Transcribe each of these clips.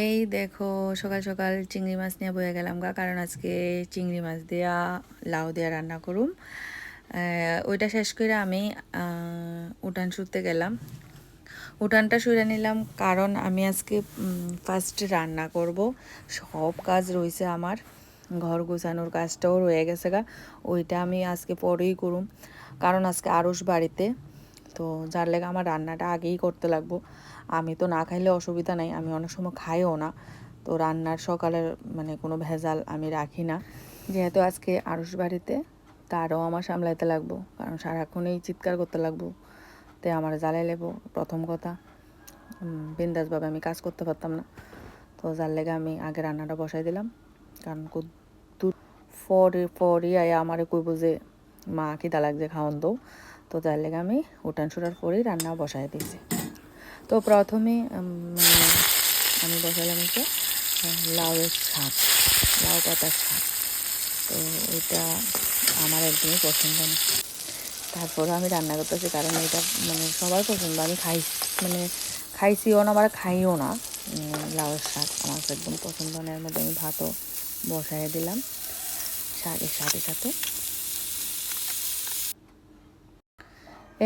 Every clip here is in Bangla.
এই দেখো, সকাল সকাল চিংড়ি মাছ নিয়ে বয়ে গেলাম গা, কারণ আজকে চিংড়ি মাছ দিয়া লাউ দিয়া রান্না করুম। ওইটা শেষ করে আমি উঠান শুতে গেলাম। উঠানটা শুয়ে নিলাম, কারণ আমি আজকে ফার্স্ট রান্না করব। সব কাজ রয়েছে আমার, ঘর গোছানোর কাজটাও রয়ে গেছে গা, ওইটা আমি আজকে পরেই করুম। কারণ আজকে আরুষ বাড়িতে, তো যার লেগে আমার রান্নাটা আগেই করতে লাগবো। আমি তো না খাইলে অসুবিধা নাই, আমি অনেক সময় খাইও না, তো রান্নার সকালের মানে কোনো ভেজাল আমি রাখি না। যেহেতু আজকে আরুষ বাড়িতে, তারও আমার সামলাইতে লাগবো, কারণ সারাক্ষণেই চিৎকার করতে লাগবো, তে আমার জ্বালাই লেবো। প্রথম কথা, বিন্দাসভাবে আমি কাজ করতে পারতাম না, তো যার লেগে আমি আগে রান্নাটা বসাই দিলাম। কারণ পরে আয়া আমারে কইব যে মা খিদা লাগছে খাওয়ান দো, তো যার লেগে আমি উঠান সুটার পরেই রান্না বসাই দিয়েছি। তো প্রথমে মানে আমি বসালাম হচ্ছে লাউয়ের শাক, লাউ পাতার শাক। তো এটা আমার একদমই পছন্দ না, তারপরে আমি রান্না করতেছি, কারণ এটা মানে সবার পছন্দ। আমি মানে খাইছিও না, আবার খাইও না। লাউয়ের শাক আমার একদম পছন্দ না। এর মধ্যে আমি ভাতও বসাই দিলাম শাকের সাথে সাথে।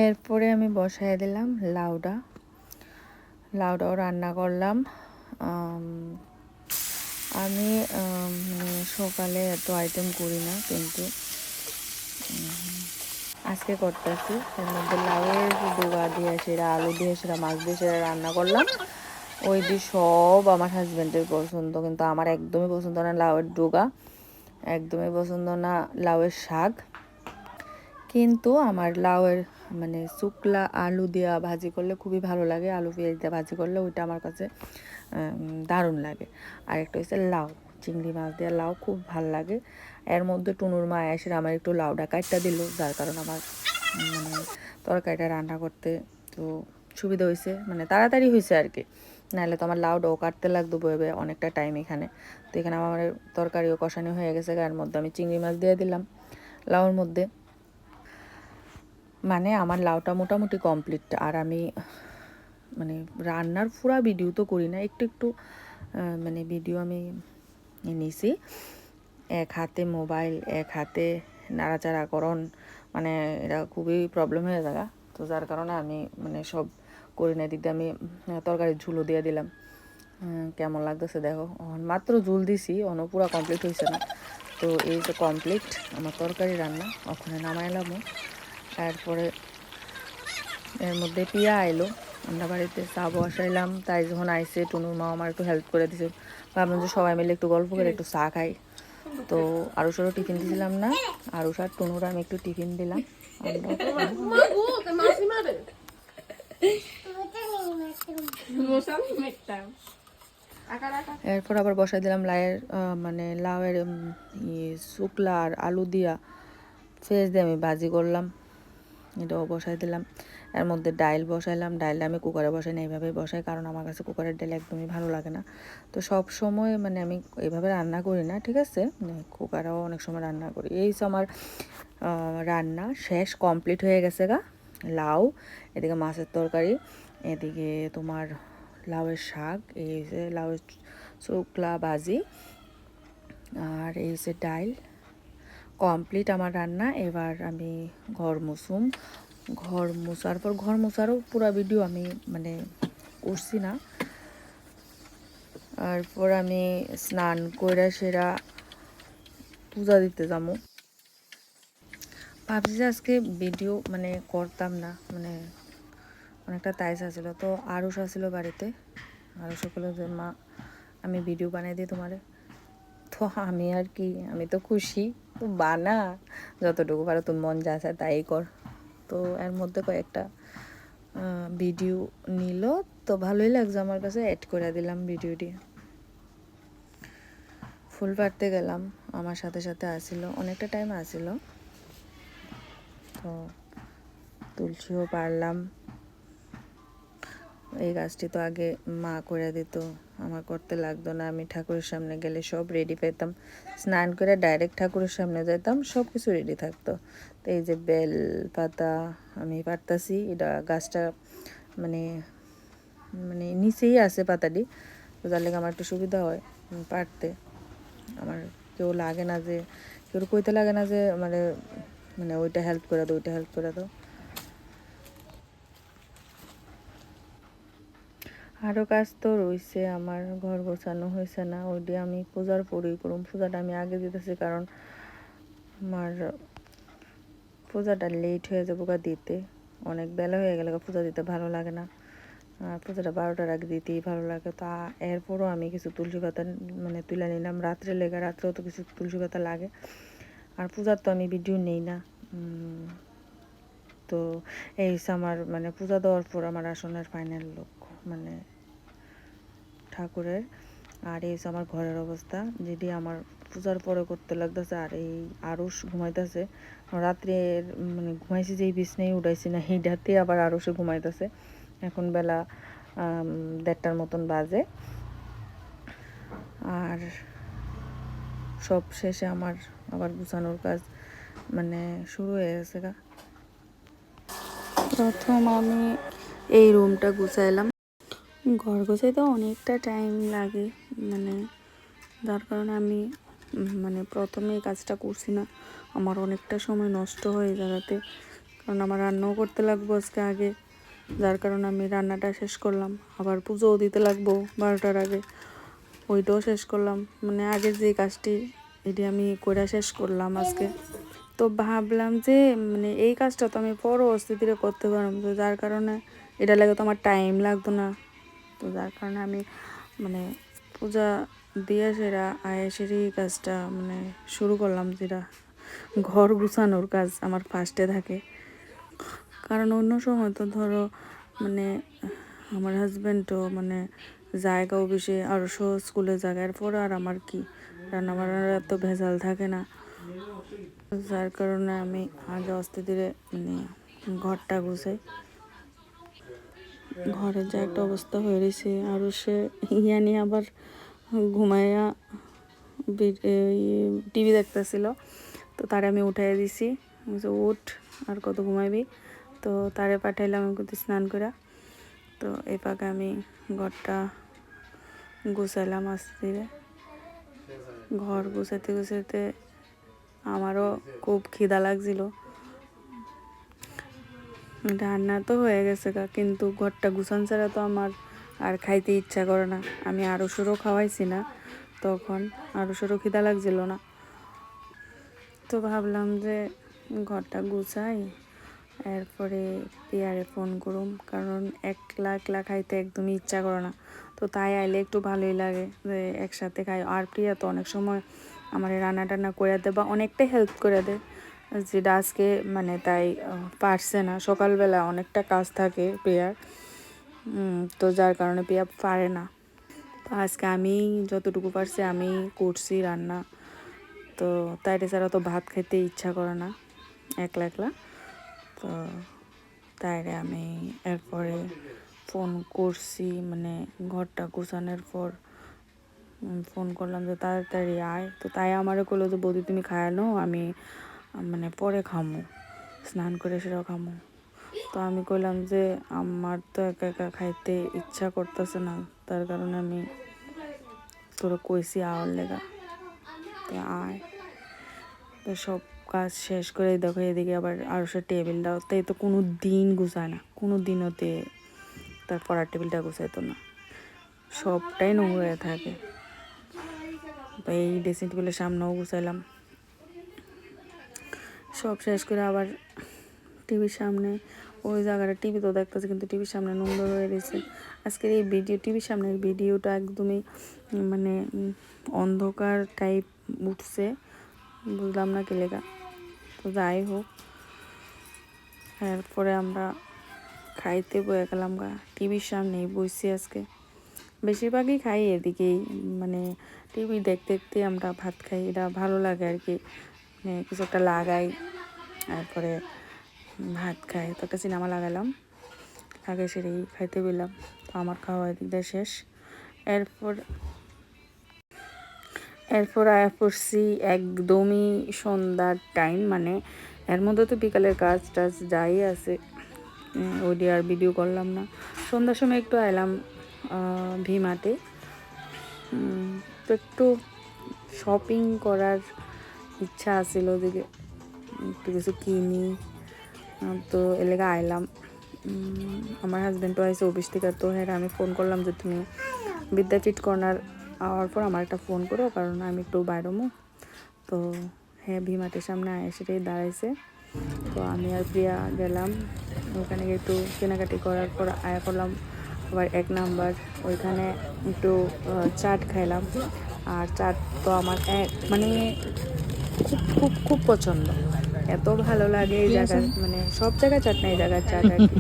এরপরে আমি বসাই দিলাম লাউটাও রান্না করলাম। আমি মানে সকালে এত আইটেম করি না, কিন্তু আজকে করতেছি। এর মধ্যে লাউয়ের ডোগা দিয়ে সেরা, আলু দিয়ে সেরা, মাছ দিয়ে সেরা রান্না করলাম। ওই দিয়ে সব আমার হাজব্যান্ডের পছন্দ, কিন্তু আমার একদমই পছন্দ না লাউয়ের ডোগা, একদমই পছন্দ না লাউয়ের শাক। কিন্তু আমার লাউয়ের মানে শুকলা আলু দিয়া ভাজি করলে খুবই ভালো লাগে, আলু পেঁয়াজ দিয়ে ভাজি করলে ওইটা আমার কাছে দারুণ লাগে। আর একটা হচ্ছে লাউ, চিংড়ি মাছ দিয়ে লাউ খুব ভাল লাগে। এর মধ্যে টুনুর মা এসে আমার একটু লাউটা কাটটা দিল, যার কারণ আমার মানে তরকারিটা রান্না করতে তো সুবিধা হয়েছে, মানে তাড়াতাড়ি হয়েছে আর কি। নাহলে তো আমার লাউটাও কাটতে লাগতো বয়ে অনেকটা টাইম এখানে। তো এখানে আমার তরকারিও কষানো হয়ে গেছে, এর মধ্যে আমি চিংড়ি মাছ দিয়ে দিলাম লাউর মধ্যে। মানে আমার লাউটা মোটামুটি কমপ্লিট। আর আমি মানে রান্নার পুরা ভিডিও তো করি না, একটু একটু মানে ভিডিও আমি নিছি। এক হাতে মোবাইল, এক হাতে নাড়াচাড়া করণ, মানে এটা খুবই প্রবলেম হয়ে যায়। তো যার কারণে আমি মানে সব করি না। দিকটা আমি তরকারির ঝুলও দিয়ে দিলাম। কেমন লাগতেছে দেখো, মাত্র ঝুল দিছি, অন্য পুরা কমপ্লিট হয়েছে না। তো এই যে কমপ্লিট আমার তরকারি রান্না, ওখানে নামাইলামও। তারপরে এর মধ্যে পিয়া আইলো, আমরা বাড়িতে চা বসাইলাম। তাই যখন আইসে টুনুর মা আমার একটু হেল্প করে দিছে, ভাবলাম যে সবাই মিলে একটু গল্প করে একটু চা খাই। তো আরুষারও টিফিন দিয়েছিলাম না, আরুষার টুনুর আমি একটু টিফিন দিলাম। এরপর আবার বসাই দিলাম মানে লাউয়ের শুকলা আর আলু দিয়া ফেস দিয়ে আমি ভাজি করলাম, এটাও বসাই দিলাম। এর মধ্যে ডাইল বসাইলাম, ডাইলটা আমি কুকারে বসাই না, এইভাবেই বসাই, কারণ আমার কাছে কুকারের ডাইল একদমই ভালো লাগে না। তো সব সময় মানে আমি এইভাবে রান্না করি না, ঠিক আছে, মানে কুকারেও অনেক সময় রান্না করি। এই আমার রান্না শেষ, কমপ্লিট হয়ে গেছে গা। লাউ, এদিকে মাছের তরকারি, এদিকে তোমার লাউয়ের শাক, এই যে লাউয়ের শুকলা ভাজি, আর এই যে ডাইল। কমপ্লিট আমার রান্না। এবার আমি ঘর মুছুম। ঘর মোছার পর, ঘর মোছারও পুরো ভিডিও আমি মানে করছি না। তারপর আমি স্নান করে সেরা পূজা দিতে যাবো। ভাবছি যে আজকে ভিডিও মানে করতাম না, মানে অনেকটা তাইস আছিল, তো আরুষ আসছিল বাড়িতে। আরুষ বললো যে মা আমি ভিডিও বানাই দিই তোমারে। তো আমি আর কি, আমি তো খুশি, তো বানা যতটুকু পারো, তোর মন যা আছে তাই কর। তো এর মধ্যে কয়েকটা ভিডিও নিল, তো ভালোই লাগছে আমার কাছে, অ্যাড করে দিলাম ভিডিওটি। ফুল পাড়তে গেলাম, আমার সাথে সাথে আসিল, অনেকটা টাইম আসিল। তো তুলসীও পারলাম। এই গাছটি তো আগে মা করে দিত, আমার করতে লাগতো না। আমি ঠাকুরের সামনে গেলে সব রেডি পেতাম, স্নান করে ডাইরেক্ট ঠাকুরের সামনে যেতাম, সব কিছু রেডি থাকতো। তো এই যে বেল পাতা আমি পারতাছি, এটা গাছটা মানে মানে নিচেই আছে পাতাটি, তো যার লেগে আমার একটু সুবিধা হয় পারতে। আমার কেউ লাগে না যে কেউ কইতে লাগে না যে মানে মানে ওইটা হেল্প করে দাও ওইটা হেল্প করে দাও। আরও কাজ তো রয়েছে, আমার ঘর গোছানো হয়েছে না, ওইটি আমি পূজার পরেই করুম। পূজাটা আমি আগে দিতেছি কারণ আমার পূজাটা লেট হয়ে যাবো গা দিতে, অনেক বেলা হয়ে গেলে পূজা দিতে ভালো লাগে না, আর পূজাটা 12টার আগে দিতেই ভালো লাগে। তা এরপরও আমি কিছু তুলসী পাতা মানে তুলে নিলাম রাত্রে লেগে, রাত্রেও তো কিছু তুলসী পাতা লাগে। আর পূজার তো আমি ভিডিও নেই না। তো এই হচ্ছে আমার মানে পূজা দেওয়ার পর আমার আসনের ফাইনাল লক্ষ্য মানে ঠাকুরের। আর এই হচ্ছে আমার ঘরের অবস্থা, যেটি আমার পূজার পরে করতে লাগতেছে। আর এই আরুষ ঘুমাইতেছে রাত্রে, মানে ঘুমাইছি যেই বিছনায় উঠাইছি না এইটাতে আবার আরুষে ঘুমাইতেছে। এখন বেলা 1:30টার মতন বাজে। আর সব শেষে আমার আবার গুছানোর কাজ মানে শুরু হয়ে গেছে গা। প্রথম আমি এই রুমটা গুছাইলাম। ঘর গোছাইতে অনেকটা টাইম লাগে, মানে যার কারণে আমি মানে প্রথমে এই কাজটা করছি না। আমার অনেকটা সময় নষ্ট হয়ে যাতে, কারণ আমার রান্নাও করতে লাগবো আজকে আগে, যার কারণে আমি রান্নাটা শেষ করলাম। আবার পুজোও দিতে লাগবো 12টার আগে, ওইটাও শেষ করলাম। মানে আগের যে কাজটি এটি আমি করে শেষ করলাম আজকে। তো ভাবলাম যে মানে এই কাজটা তো আমি পরবর্তীতে করতে পারলাম, তো যার কারণে এটা লাগে তো আমার টাইম লাগতো না। তো যার কারণে আমি মানে পূজা দিয়ে সেরা আয়েসেরই কাজটা মানে শুরু করলাম, যেটা ঘর গুছানোর কাজ আমার ফার্স্টে থাকে। কারণ অন্য সময় তো ধরো মানে আমার হাজব্যান্ডও মানে জায়গা অফিসে আরও স্কুলে জায়গার পর আর আমার কি রান্নাবান্নার এত ভেজাল থাকে না, যার কারণে আমি আগে আস্তে ধীরে মানে ঘরটা গুছাই। ঘরের যা একটা অবস্থা হয়ে রয়েছে, আরও সে ইয়া নিয়ে আবার ঘুমাইয়া টিভি দেখতেছিল। তো তারে আমি উঠাই দিছি, উঠ আর কত ঘুমাইবি। তো তারে পাঠাইলাম আমি কিন্তু স্নান করে। তো এই পাকে আমি ঘরটা গুছাইলাম আস্তে ধীরে। ঘর গুছাইতে গুছাইতে আমারও খুব খিদা লাগছিল। রান্না তো হয়ে গেছে কিন্তু ঘরটা গুছান ছাড়া তো আমার আর খাইতে ইচ্ছা করে না। আমি আরুষেরও খাওয়াইছি না, তখন আরুষেরও খিদা লাগছিল না। তো ভাবলাম যে ঘরটা গুছাই, এরপরে পিয়ারে ফোন করুম, কারণ একলা একলা খাইতে একদমই ইচ্ছা করে না। তো তাই আইলে একটু ভালোই লাগে যে একসাথে খাই। আর প্রিয়া তো অনেক সময় আমার রান্না টান্না করে দেয় বা অনেকটাই হেল্প করে দেয়, যেটা আজকে মানে তাই পারছে না। সকালবেলা অনেকটা কাজ থাকে প্রিয়ার, তো যার কারণে প্রিয়া পারে না। তো আজকে আমি যতটুকু পারছি আমি করছি রান্না। তো তাইরে ছাড়া তো ভাত খেতে ইচ্ছা করে না একলা একলা। তো তাইরে আমি এরপরে ফোন করছি, মানে ঘরটা গোছানোর পর ফোন করলাম যে তাড়াতাড়ি আয়। তো তাই আমারও করলো যে বৌদি তুমি খায় নাও, আমি মানে পরে খামো, স্নান করে সেটাও খামো। তো আমি কইলাম যে আমার তো একা একা খাইতে ইচ্ছা করতেছে না, তার কারণে আমি তোরা কইছি আওয়ার লেগা। তো আয়। তো সব কাজ শেষ করে দেখো এদিকে আবার আরও সে টেবিলটাও তাই তো কোনো দিন গুছায় না, কোনো দিনতে তার পড়ার টেবিলটা গুছাইতো না, সবটাই নোংরা হয়ে থাকে। তো এই ড্রেসিং টেবিলের সামনেও গুছাইলাম। সব শেষ করে আবার টিভির সামনে ওই জায়গাটা টিভি তো দেখতেছে, কিন্তু টিভির সামনে নোংরা হয়ে গেছে। আজকের এই টিভির সামনের ভিডিওটা একদমই মানে অন্ধকার টাইপ উঠছে, বুঝলাম না কি লেখা। তো যাই হোক, এরপরে আমরা খাইতে বয়ে গেলাম টিভির সামনেই বসছি আজকে। বেশিরভাগই খাই এদিকেই, মানে টিভি দেখতে দেখতে আমরা ভাত খাই, এটা ভালো লাগে আর কি। মানে কিছু একটা লাগাই তারপরে ভাত খাই। তো একটা সিনেমা লাগালাম, আগে সেটাই খাইতে বললাম। তো আমার খাওয়া এদিক দিয়ে শেষ। এরপর আয়া পড়ছি একদমই সন্ধ্যার টাইম, মানে এর মধ্যে তো বিকালের কাজ টাজ যাই আছে, ওইটি আর ভিডিও করলাম না। সন্ধ্যার সময় একটু আইলাম ভি মার্টে, তো একটু শপিং করার ইচ্ছা আছিল যে একটু কিছু কিনি, তো এলাকা আইলাম। আমার হাজব্যান্ডও আইসে অফিস থেকে, তো হ্যাঁ আমি ফোন করলাম যে তুমি বিদ্যাপীঠ কর্নার আওয়ার পর আমার একটা ফোন করো, কারণ আমি একটু বাইরমো। তো হ্যাঁ ভিমার্টের সামনে সেটাই দাঁড়াইছে। তো আমি আর প্রিয়া গেলাম ওখানে গিয়ে একটু কেনাকাটি করার পর আয়া করলাম আবার 1 নাম্বার। ওইখানে একটু চাট খাইলাম। আর চাট তো আমার মানে খুব খুব খুব পছন্দ, এত ভালো লাগে এই জায়গার, মানে সব জায়গায় চাট না, এই জায়গার চাট আর কি।